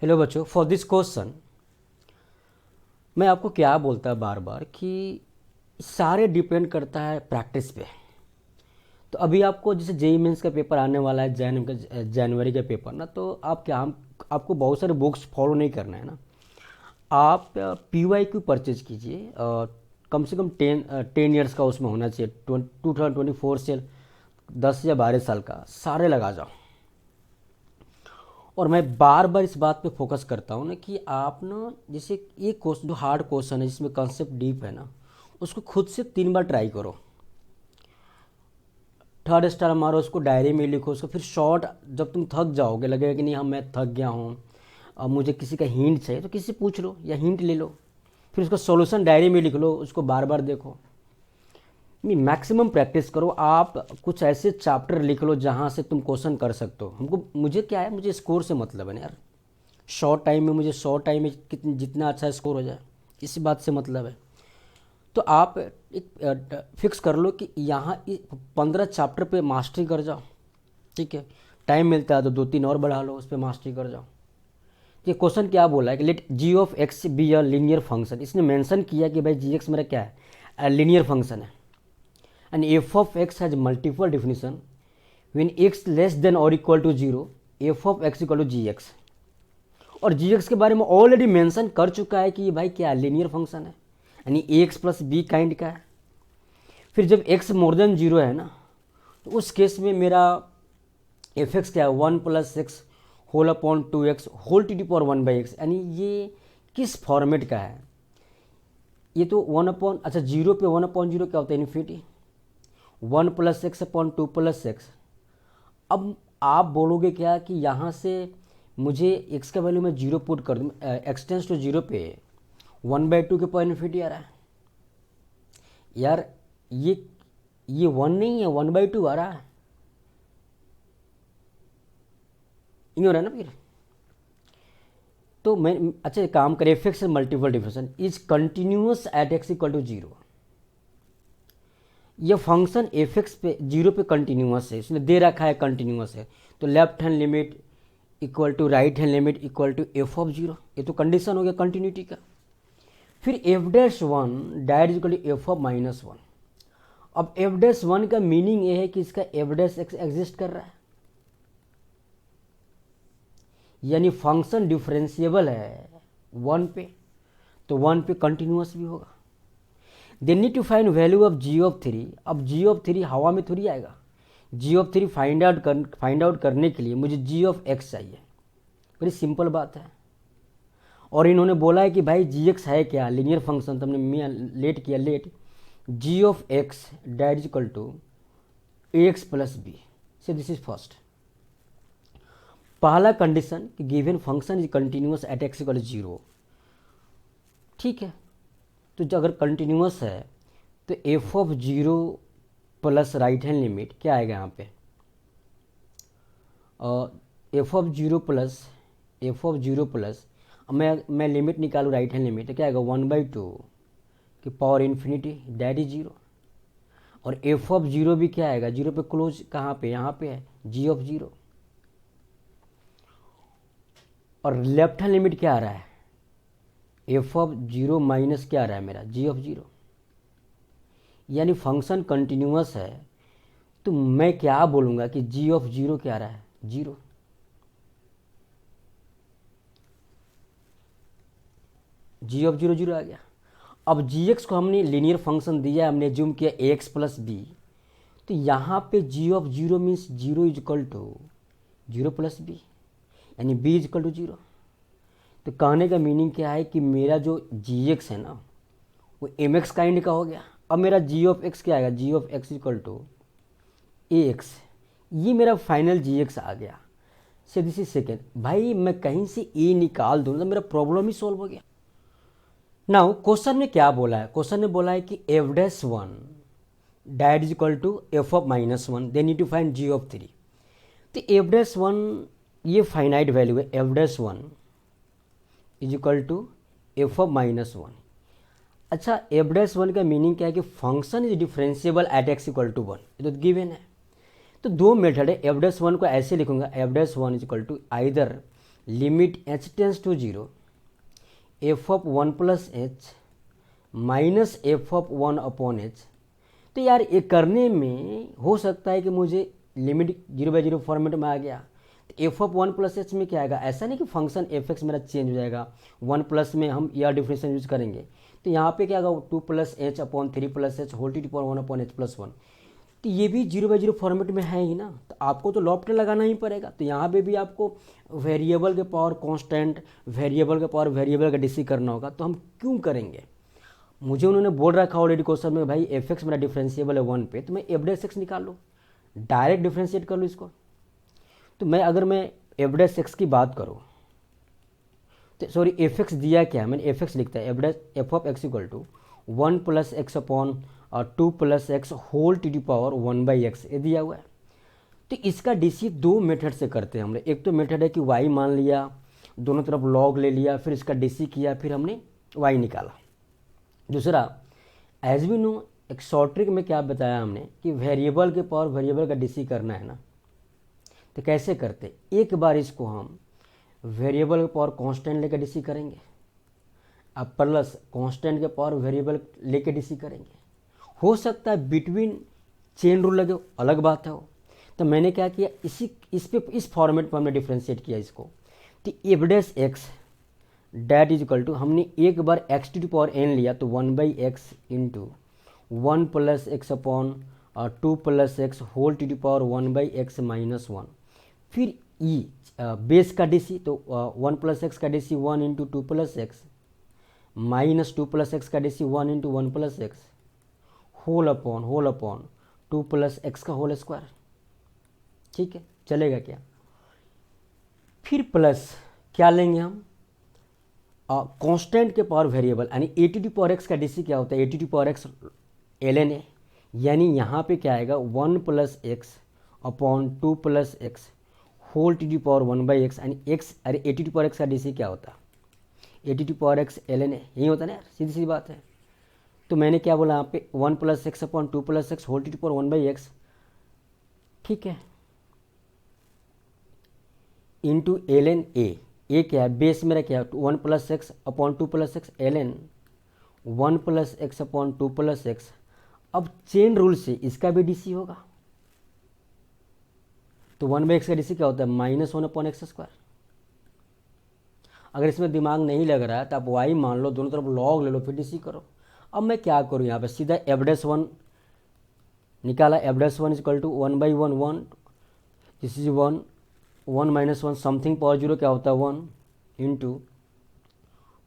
Hello बच्चों, for this question मैं आपको क्या बोलता है बार बार कि सारे डिपेंड करता है प्रैक्टिस पे। तो अभी आपको जैसे जेई मेंस का पेपर आने वाला है, जनवरी का पेपर ना, तो आप क्या आपको बहुत सारे बुक्स फॉलो नहीं करना है ना। आप PYQ परचेज कीजिए, कम से कम 10 ईयर्स का उसमें होना चाहिए, 2024 से 10 या 12 साल का सारे लगा जाओ। और मैं बार बार इस बात पे फोकस करता हूँ ना कि आप ना जैसे एक क्वेश्चन जो हार्ड क्वेश्चन है जिसमें कंसेप्ट डीप है ना, उसको खुद से 3 बार ट्राई करो। थर्ड स्टार मारो, उसको डायरी में लिखो, उसको फिर शॉर्ट जब तुम थक जाओगे, लगेगा कि नहीं हम मैं थक गया हूँ, अब मुझे किसी का हिंट चाहिए, तो किसी से पूछ लो या हिंट ले लो। फिर उसका सॉल्यूशन डायरी में लिख लो, उसको बार बार देखो। नहीं, मैक्सिमम प्रैक्टिस करो। आप कुछ ऐसे चैप्टर लिख लो जहाँ से तुम क्वेश्चन कर सकते हो। हमको मुझे क्या है, मुझे स्कोर से मतलब है ना यार। शॉर्ट टाइम में मुझे शॉर्ट टाइम में कितनी जितना अच्छा स्कोर हो जाए, इसी बात से मतलब है। तो आप एक फिक्स कर लो कि यहाँ 15 चैप्टर पे मास्टरी कर जाओ। ठीक है, टाइम मिलता है तो 2-3 और बढ़ा लो, उस पर मास्टरी कर जाओ। ये क्वेश्चन क्या बोला है कि let G of X be a linear function. इसने मेंशन किया कि भाई जी एक्स मेरा क्या है, लीनियर फंक्शन है। And F of X has multiple definition when X less than और equal to zero, F of x equal to G X. और जी एक्स के बारे में ऑलरेडी मेंशन कर चुका है कि ये भाई क्या लीनियर फंक्शन है, यानी ए एक्स प्लस बी काइंड का है। फिर जब एक्स मोर देन जीरो है ना, तो उस केस में मेरा एफ एक्स क्या है, 1 + x whole upon 2x whole to the power 1/x। यानी ये किस फॉर्मेट का है, ये तो 1 अपॉन, अच्छा जीरो पे 1/0 क्या होता है, इन्फिनिटी। 1 + x upon 2 + x। अब आप बोलोगे क्या कि यहाँ से मुझे x का वैल्यू मैं जीरो पुट कर दूँ, एक्स टेंस टू जीरो पे 1/2 के पॉइंट इन्फिनिटी आ रहा है यार। ये ये 1 नहीं है, 1/2 आ रहा है। नहीं हो रहा है ना फिर। तो मैं अच्छा एक काम करें, f x multiple differentiation is continuous at x equal to zero. ये फंक्शन एफ एक्स पे जीरो पे कंटिन्यूस है, इसने दे रखा है कंटिन्यूस है। तो left hand limit equal to right hand limit equal to f of zero, ये तो कंडीशन हो गया कंटिन्यूटी का। फिर f'1 direct equal to f of -1। अब f'1 का मीनिंग ये है कि इसका f' एग्जिस्ट कर रहा है, यानी फंक्शन डिफरेंशिएबल है 1 पे, तो 1 पे कंटिन्यूस भी होगा। They need to find value of g(3). अब g(3) हवा में थोड़ी आएगा। g(3) फाइंड आउट करने के लिए मुझे g(x) चाहिए। बड़ी सिंपल बात है। और इन्होंने बोला है कि भाई g(x) है क्या, लीनियर फंक्शन। तो हमने मियाँ लेट किया, let g(x) that equal to ax plus b. Say this is first. पहला कंडीशन कि given function is continuous at x equal to zero. ठीक है, तो जो अगर कंटिन्यूस है तो f of zero plus right hand limit क्या आएगा यहाँ पे, एफ ऑफ जीरो प्लस मैं लिमिट निकालूँ राइट हैंड लिमिट, तो क्या आएगा 1/2 की power infinity that is zero. और एफ ऑफ जीरो भी क्या आएगा, जीरो पे क्लोज कहाँ पे, यहाँ पे है जी ऑफ जीरो। और लेफ्ट हैंड लिमिट क्या आ रहा है, एफ ऑफ जीरो माइनस क्या आ रहा है मेरा, जी ऑफ जीरो। यानी फंक्शन कंटिन्यूस है, तो मैं क्या बोलूँगा कि जी ऑफ जीरो क्या आ रहा है, zero. G of zero zero आ गया। अब जी एक्स को हमने लीनियर फंक्शन दिया, हमने ज्यूम किया ए एक्स प्लस बी, तो यहाँ पे G of zero means zero is equal to zero plus B, यानी B is equal to zero. तो कहने का मीनिंग क्या है कि मेरा जो जी एक्स है ना, वो एम एक्स काइंड का हो गया। अब मेरा जी ऑफ एक्स क्या आएगा, G of x equal to A X. ये मेरा फाइनल जी एक्स आ गया। से दिस इज सेकेंड। भाई मैं कहीं से ए निकाल दूँ तो मेरा प्रॉब्लम ही सॉल्व हो गया। नाउ क्वेश्चन में क्या बोला है, क्वेश्चन ने बोला है कि f'1 that is equal to f of -1, they need to find g of 3। तो f'1 ये फाइनाइट वैल्यू है, f'1 is equal to f of -1। अच्छा f'1 का मीनिंग क्या है कि function is differentiable at x equal to 1, ये तो गिवन है। तो दो मेथड है, f'1 को ऐसे लिखूंगा, f'1 is equal to either limit h tends to 0 f of 1 plus h minus f of 1 upon h. तो यार ये करने में हो सकता है कि मुझे लिमिट 0/0 फॉर्मेट में आ गया, तो एफ ऑफ 1 प्लस एच में क्या आएगा, ऐसा नहीं कि फंक्शन एफ एक्स मेरा चेंज हो जाएगा, 1 प्लस में हम या डिफरेंशियल यूज करेंगे, तो यहाँ पे क्या आएगा 2 plus h upon 3 plus h whole to the power 1 upon h plus 1। तो ये भी 0/0 फॉर्मेट में है ही ना, तो आपको तो लॉफ्ट लगाना ही पड़ेगा। तो यहाँ पे भी आपको वेरिएबल के पावर कांस्टेंट, वेरिएबल के पावर वेरिएबल का डिसी करना होगा, तो हम क्यों करेंगे। मुझे उन्होंने बोल रखा ऑलरेडी क्वेश्चन में भाई एफ एक्स मेरा डिफरेंशिएबल है 1 पे, तो मैं एफ डैश एक्स निकाल लूँ, डायरेक्ट डिफ्रेंशिएट कर लूँ इसको। तो मैं अगर मैं एफ डैश एक्स की बात करूँ तो सॉरी एफ एक्स दिया क्या है, मैंने एफ एक्स लिखता है f of x equal to 1 plus x upon 2 plus x whole to the power 1/x ये दिया हुआ है। तो इसका डीसी दो मेथड से करते हैं हमने। एक तो मेथड है कि y मान लिया, दोनों तरफ log ले लिया, फिर इसका डीसी किया, फिर हमने y निकाला। दूसरा एज वी नो एक शॉर्ट ट्रिक में क्या बताया हमने कि वेरिएबल के पावर वेरिएबल का डीसी करना है ना, तो कैसे करते, एक बार इसको हम वेरिएबल के पावर कांस्टेंट लेकर डीसी करेंगे, अब प्लस कांस्टेंट के पावर वेरिएबल लेके डीसी करेंगे। हो सकता है बिटवीन चेन रूल लगे, अलग बात है वो। तो मैंने क्या किया, इस फॉर्मेट पर हमने डिफ्रेंशिएट किया इसको। तो F dash X that is equal to हमने एक बार X to the power N लिया, तो 1/x into 1 plus x upon 2 plus x whole to the power 1/x minus 1। फिर ई बेस का डीसी, तो 1 प्लस एक्स का DC 1 into 2 plus X minus 2 plus X का DC 1 into 1 plus x whole upon 2 plus X का whole square. ठीक है, चलेगा क्या। फिर प्लस क्या लेंगे हम, कांस्टेंट के पावर वेरिएबल यानी A to the power X का डीसी क्या होता है, A to the power X ln है, यानी यहाँ पे क्या आएगा 1 plus x upon 2 plus x whole to the power 1/x यानी एक्स, अरे A to the power X का डीसी क्या होता है, A to the power X ln है, यही होता है ना यार, सीधी सीधी बात है। तो मैंने क्या बोला यहाँ पे 1 plus x upon 2 plus x whole to the power 1/x, ठीक है, इंटू ln ए क्या है, बेस मेरा क्या है 1 plus x upon 2 plus x ln 1 plus x upon 2 plus x. अब चेन रूल से इसका भी डीसी होगा, तो 1/x का डीसी क्या होता है -1 अपॉन एक्स स्क्वायर। अगर इसमें दिमाग नहीं लग रहा है तो आप y मान लो, दोनों तरफ log ले लो, फिर डीसी करो। अब मैं क्या करूँ यहाँ पे, सीधा एफ डैश 1 निकाला, f dash 1 is equal to 1/1 1, this is 1 minus 1 something power 0 क्या होता है 1 into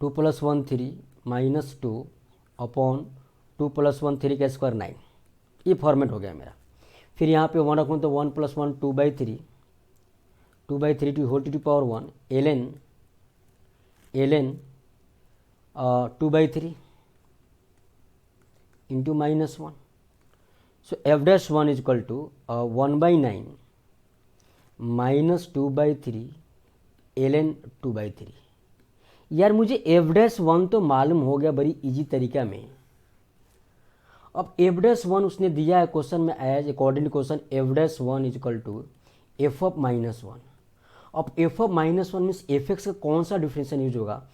2 plus 1 3 minus 2 upon 2 plus 1 3 का स्क्वायर 9। ये फॉर्मेट हो गया मेरा। फिर यहाँ पे 1 रखूँ तो 1 plus 1 2/3 to whole to the power 1 ln 2/3 into -1। So f dash 1 is equal to 1/9 minus 2/3 ln 2/3। यार मुझे एफ डैश 1 तो मालूम हो गया बड़ी इजी तरीका में। अब एफ डैश 1 उसने दिया है क्वेश्चन में as according to question f dash 1 is equal to f of -1। अब f of -1 means f x का कौन सा डिफरेंशियल यूज होगा,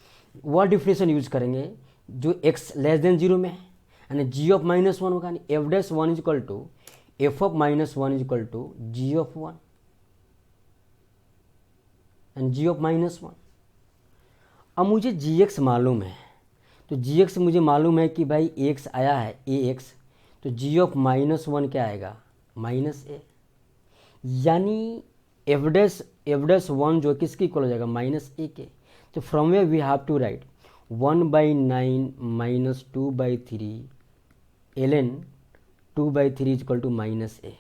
वह डिफरेंशियल यूज करेंगे जो एक्स लेस देन 0 में है, यानी जी ऑफ -1 होगा। F dash 1 is equal to f of -1 is equal to g of 1 and g of -1। अब मुझे जी एक्स मालूम है, तो जी एक्स मुझे मालूम है कि भाई एक्स आया है ए एक्स, तो जी ऑफ -1 क्या आएगा -a, यानी एफ डैश 1 जो किसकी इक्वल हो जाएगा -a के। तो from way we have to write 1/9 minus 2/3 ln 2/3 is equal to -a।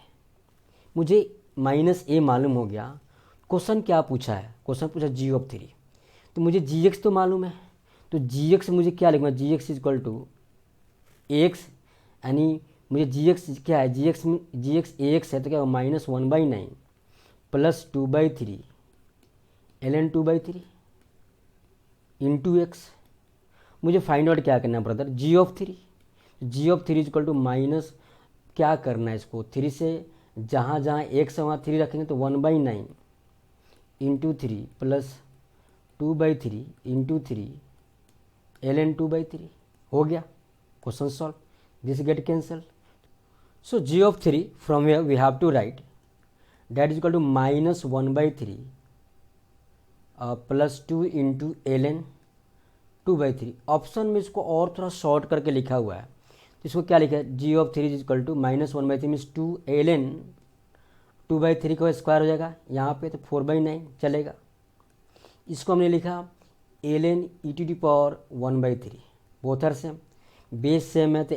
मुझे -a मालूम हो गया। क्वेश्चन क्या पूछा है, क्वेश्चन पूछा जी ऑफ 3, तो मुझे जी एक्स तो मालूम है, तो जी एक्स मुझे क्या लिखूँगा, G X is equal to X, यानी मुझे जी एक्स क्या है, जी एक्स ए एक्स है, तो क्या होगा -1/9 प्लस 2/3 ln 2/3 इंटू एक्स। मुझे फाइंड आउट क्या करना है brother, g of 3। G of 3 is equal to minus क्या करना है इसको, 3 से जहाँ जहाँ एक्स है वहाँ 3 रखेंगे, तो 1/9 इंटू 3 प्लस 2/3 इंटू 3 ln 2/3 हो गया, question solve, this get cancel. So g of 3 from here we have to write that is equal to -1/3 plus 2 into ln 2/3। Option में इसको और थोड़ा शॉर्ट करके लिखा हुआ है, तो इसको क्या लिखा है, g of 3 is equal to -1/3 means 2 ln 2/3 का स्क्वायर हो जाएगा यहाँ पे, तो 4/9 चलेगा। इसको हमने लिखा ln e⁻1/3, both are same, base same है, तो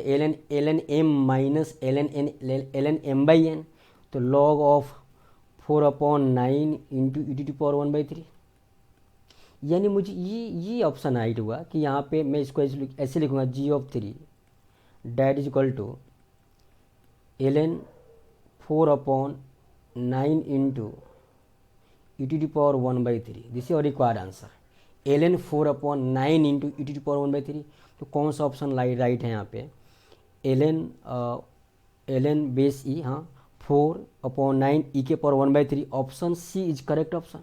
ln m minus ln m/n, तो log ऑफ 4/9 इंटू e⁻1/3। यानी मुझे ये ऑप्शन राइट हुआ कि यहाँ पे मैं इसको ऐसे लिखूँगा g of 3 that is equal to ln 4/9 into e⁻1/3, this is your required answer, ln 4/9 into e⁻1/3। तो कौन सा ऑप्शन राइट है यहाँ पे, ln बेस ई, हाँ 4/9 e⁻1/3, option C is correct option.